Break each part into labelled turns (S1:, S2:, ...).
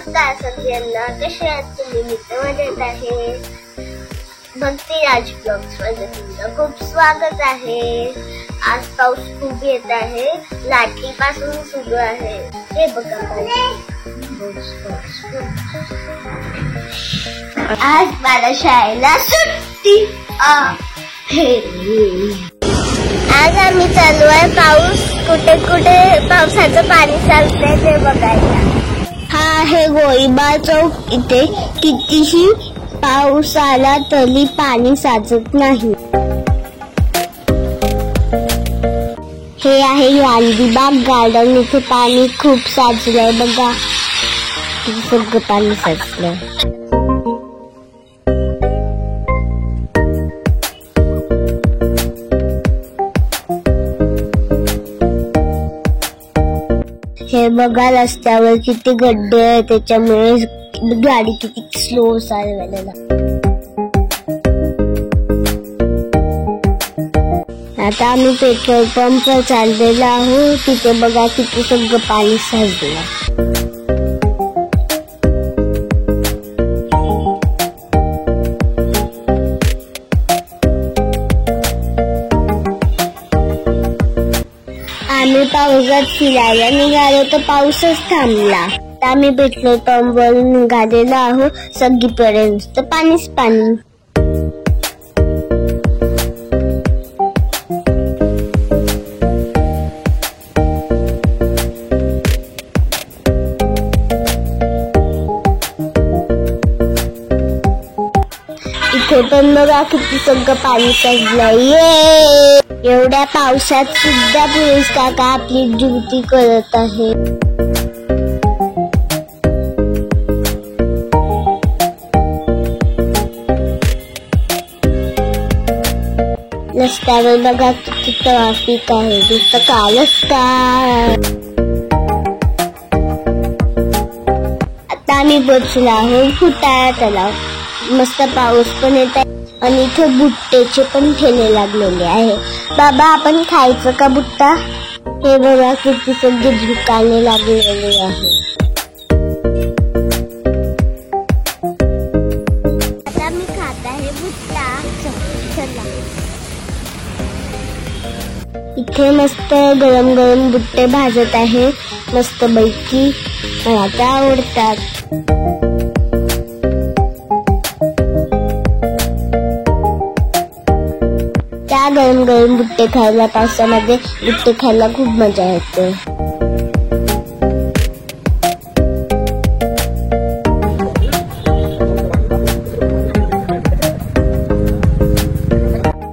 S1: नमस्कार सगळ्यांना, कसे आहात तुम्ही? मी तर मजेत आहे. भक्ती राज ब्लॉग्स मध्ये तुमचं खूप स्वागत आहे. आज पाऊस खूप येत आहे, लाटली पासून सुरू आहे. हे बघा आज मला शाळेला सुट्टी आहे. आज आम्ही चालू आहे पाऊस, कुठे कुठे पावसाचं पाणी चालतंय ते बघायला. हा आहे गोळीबार चौक. इथे कितीही पाऊस आला तरी पाणी साचत नाही. हे आहे गांधीबाग गार्डन. इथे पाणी खूप साचलंय बघा, सगळं पाणी साचलंय. हे बघा रस्त्यावर किती गड्डे आहेत, त्याच्यामुळे गाडी किती स्लो चालवायला. आता आम्ही पेट्रोल पंप चाललेला आहोत. तिथे बघा किती सगळं पाणी साचलं. आम्ही पावसात फिरायला निघालो तर पाऊसच थांबला. आता आम्ही पेट्रोल पंप वरून निघालेलो आहोत. सगळीपर्यंत तर पाणीच पाणी. इथे पण बघा किती सगळं पाणी साचलंय. एवढ्या पावसात सुद्धा पोलीस काका आपली ड्युटी करत आहे. रस्त्यावर बघा किती ट्रॅफिक आहे, नुसतं कालच काय. आता आम्ही पोचलो आहोत फुटाळा तलाव. मस्त पाऊस पण येत आहे आणि इथे बुट्टेचे पण ठेले लागलेले आहे. बाबा आपण खायचं का बुट्टा? हे बघा किती सगळे दुकाने लागलेले आहे. आता मी खात आहे बुट्टा. इथे मस्त गरम गरम बुट्टे भाजत आहे, मस्त पैकी. मला ते आवडतात. गरम गरम बुट्टे खायला, पावसामध्ये बुट्टे खायला खूप मजा येते.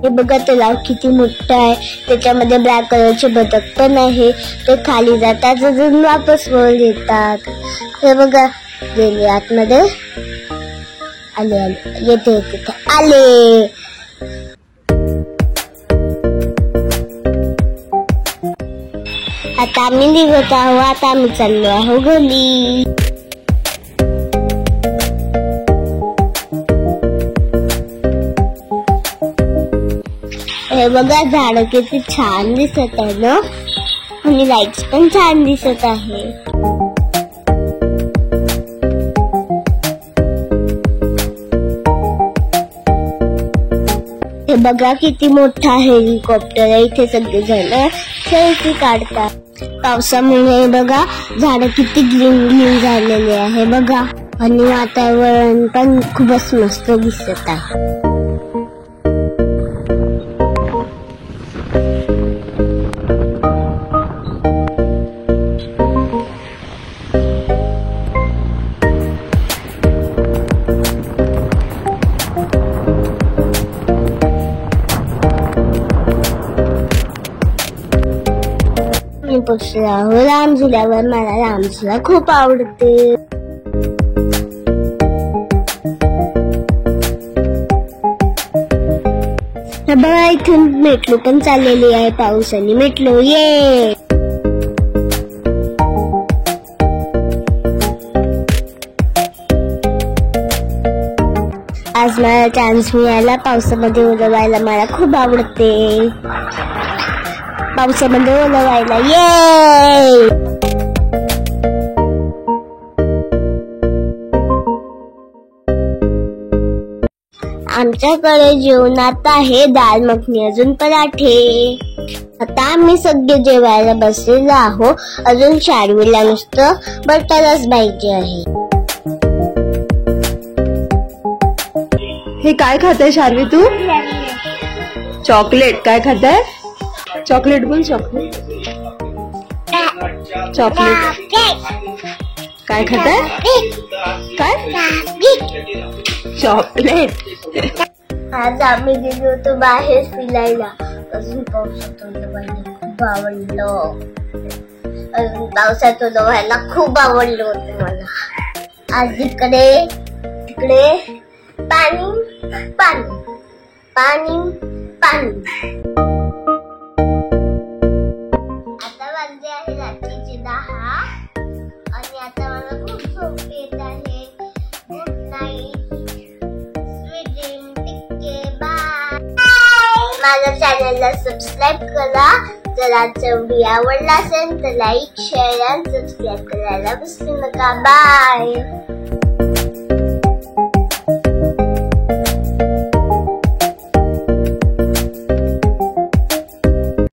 S1: हे बघा तलाव किती मोठा आहे. त्याच्यामध्ये ब्लॅक कलरचे बदक पण आहे. ते खाली जातात अजून वापस वर येतात. हे बघा गेले आतमध्ये. आले येते आले. आता आम्ही निघत आहोत. आता आम्ही चाललो आहोत घरी. हे बघा झाड किती छान दिसत आहे ना, आणि लाईट्स पण छान दिसत आहे. हे बघा किती मोठा हेलिकॉप्टर आहे. इथे सगळेजण सेल्फी काढतात. पावसामुळे बघा झाड किती ग्रीन ग्रीन झालेले आहे बघा, आणि वातावरण पण खूपच मस्त दिसत आहे. राम झुल्यावर. मला राम झुला खूप आवडते. बघा इथून मेट्रो पण चाललेली आहे. पावसाने मेट्रो ये. आज मला चान्स मिळाला पावसामध्ये उडवायला. मला खूप आवडते पावसामध्ये उडवायला. ये आमच्याकडे जेवणात आहे दाल मखनी अजून पराठे. आता आम्ही सगळे जेवायला बसलेलो आहो. अजून शार्वीला नुसतं बटरच पाहिजे आहे.
S2: हे काय खाते शार्वी तू? चॉकलेट. काय खाताय? चॉकलेट बोल. चॉकलेट. चॉकलेट काय खाताय? काय? चॉकलेट.
S1: आज आम्ही गेलो होतो बाहेर फिरायला. अजून पावसात खूप आवडलं. अजून पावसात व्हायला खूप आवडलं होतं मला. आज तिकडे पाणी पाणी पाणी पाणी. आता वाजले आहे रात्रीचे 10 आणि आता मला खूप झोप येत आहे. Good night, sweet dream, take care, bye. माझ्या चॅनलला सबस्क्राईब करा. जर आजचा व्हिडिओ आवडला असेल तर लाईक, शेअर आणि सबस्क्राईब करायला विसरू नका. बाय.